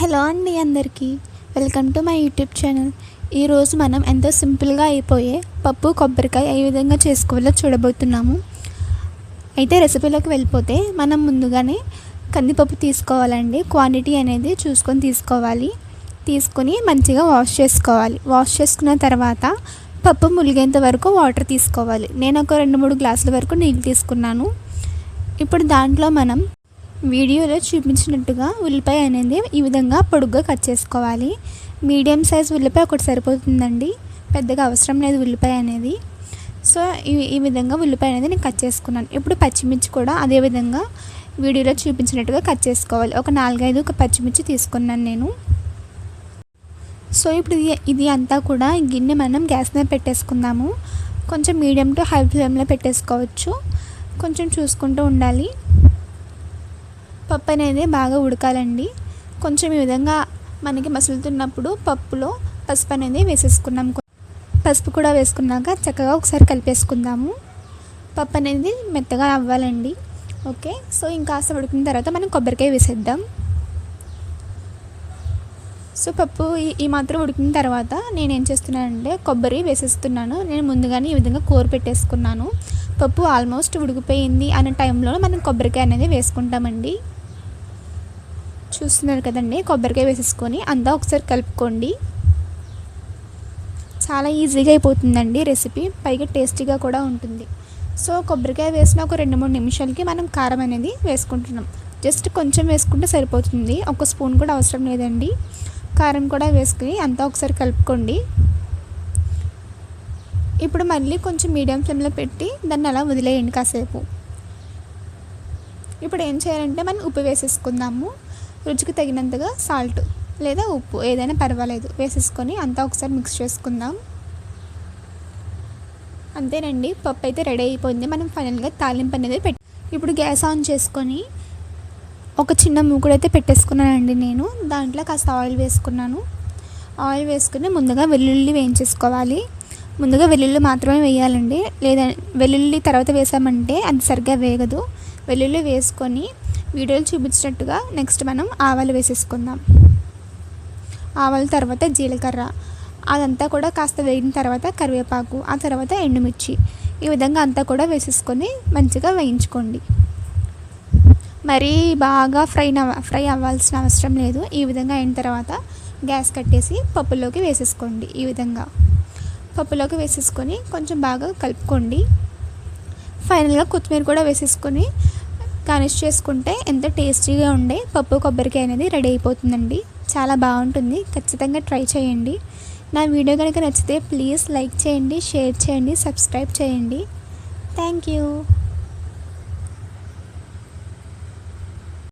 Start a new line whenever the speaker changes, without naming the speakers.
Hello అండి అందరికీ welcome to my YouTube channel. ఈరోజు మనం ఎంతో సింపుల్గా అయిపోయే పప్పు కొబ్బరికాయ ఏ విధంగా చేసుకోవాలో చూడబోతున్నాము. అయితే రెసిపీలోకి వెళ్ళిపోతే మనం ముందుగానే కందిపప్పు తీసుకోవాలండి. క్వాంటిటీ అనేది చూసుకొని తీసుకోవాలి. తీసుకొని మంచిగా వాష్ చేసుకోవాలి. వాష్ చేసుకున్న తర్వాత పప్పు ములిగేంత వరకు వాటర్ తీసుకోవాలి. నేను ఒక 2-3 గ్లాసుల వరకు నీళ్ళు తీసుకున్నాను. ఇప్పుడు దాంట్లో మనం వీడియోలో చూపించినట్టుగా ఉల్లిపాయ అనేది ఈ విధంగా పొడుగ్గా కట్ చేసుకోవాలి. మీడియం సైజ్ ఉల్లిపాయ ఒకటి సరిపోతుందండి, పెద్దగా అవసరం లేదు ఉల్లిపాయ అనేది. సో ఈ విధంగా ఉల్లిపాయ అనేది నేను కట్ చేసుకున్నాను. ఇప్పుడు పచ్చిమిర్చి కూడా అదే విధంగా వీడియోలో చూపించినట్టుగా కట్ చేసుకోవాలి. ఒక 4-5 పచ్చిమిర్చి తీసుకున్నాను నేను. సో ఇప్పుడు ఇది అంతా కూడా గిన్నె మనం గ్యాస్ మీద పెట్టేసుకుందాము. కొంచెం మీడియం టు హై ఫ్లేమ్లో పెట్టేసుకోవచ్చు. కొంచెం చూసుకుంటూ ఉండాలి. పప్పు అనేది బాగా ఉడకాలండి. కొంచెం ఈ విధంగా మనకి మసులుతున్నప్పుడు పప్పులో పసుపు అనేది వేసేసుకున్నాం. పసుపు కూడా వేసుకున్నాక చక్కగా ఒకసారి కలిపేసుకుందాము. పప్పు అనేది మెత్తగా అవ్వాలండి. ఓకే, సో ఇంకాస్త ఉడికిన తర్వాత మనం కొబ్బరికాయ వేసేద్దాం. సో పప్పు ఈ మాత్రం ఉడికిన తర్వాత నేను ఏం చేస్తున్నానంటే కొబ్బరి వేసేస్తున్నాను. నేను ముందుగానే ఈ విధంగా కూర పెట్టేసుకున్నాను. పప్పు ఆల్మోస్ట్ ఉడికిపోయింది అనే టైంలో మనం కొబ్బరికాయ అనేది వేసుకుంటామండి. చూస్తున్నారు కదండి, కొబ్బరికాయ వేసేసుకొని అంతా ఒకసారి కలుపుకోండి. చాలా ఈజీగా అయిపోతుందండి రెసిపీ, పైగా టేస్టీగా కూడా ఉంటుంది. సో కొబ్బరికాయ వేసిన ఒక 2-3 నిమిషాలకి మనం కారం అనేది వేసుకుంటున్నాం. జస్ట్ కొంచెం వేసుకుంటే సరిపోతుంది, ఒక స్పూన్ కూడా అవసరం లేదండి. కారం కూడా వేసుకుని అంతా ఒకసారి కలుపుకోండి. ఇప్పుడు మళ్ళీ కొంచెం మీడియం ఫ్లేమ్లో పెట్టి దాన్ని అలా వదిలేయండి కాసేపు. ఇప్పుడు ఏం చేయాలంటే మనం ఉప్పు వేసేసుకుందాము. రుచికి తగినంతగా సాల్ట్ లేదా ఉప్పు ఏదైనా పర్వాలేదు వేసేసుకొని అంతా ఒకసారి మిక్స్ చేసుకుందాం. అంతేనండి, పప్పు అయితే రెడీ అయిపోయింది. మనం ఫైనల్గా తాలింపు అనేది ఇప్పుడు గ్యాస్ ఆన్ చేసుకొని ఒక చిన్న మూకుడు అయితే పెట్టేసుకున్నానండి నేను. దాంట్లో కాస్త ఆయిల్ వేసుకున్నాను. ఆయిల్ వేసుకుని ముందుగా వెల్లుల్లి వేయించేసుకోవాలి. ముందుగా వెల్లుల్లి మాత్రమే వేయాలండి, లేదా వెల్లుల్లి తర్వాత వేసామంటే అది సరిగ్గా వేగదు. వెల్లుల్లి వేసుకొని వీడియోలు చూపించినట్టుగా నెక్స్ట్ మనం ఆవాలు వేసేసుకుందాం. ఆవాల తర్వాత జీలకర్ర, అదంతా కూడా కాస్త వేగిన తర్వాత కరివేపాకు, ఆ తర్వాత ఎండుమిర్చి, ఈ విధంగా అంతా కూడా వేసేసుకొని మంచిగా వేయించుకోండి. మరీ బాగా ఫ్రై అవ్వాల్సిన అవసరం లేదు. ఈ విధంగా అయిన తర్వాత గ్యాస్ కట్టేసి పప్పులోకి వేసేసుకోండి. ఈ విధంగా పప్పులోకి వేసేసుకొని కొంచెం బాగా కలుపుకోండి. ఫైనల్గా కొత్తిమీర కూడా వేసేసుకొని గార్నిష్ చేసుకుంటే ఎంతో టేస్టీగా ఉండే పప్పు కొబ్బరికాయ అనేది రెడీ అయిపోతుందండి. చాలా బాగుంటుంది, ఖచ్చితంగా ట్రై చేయండి. నా వీడియో కనుక నచ్చితే ప్లీజ్ లైక్ చేయండి, షేర్ చేయండి, సబ్స్క్రైబ్ చేయండి. Thank you.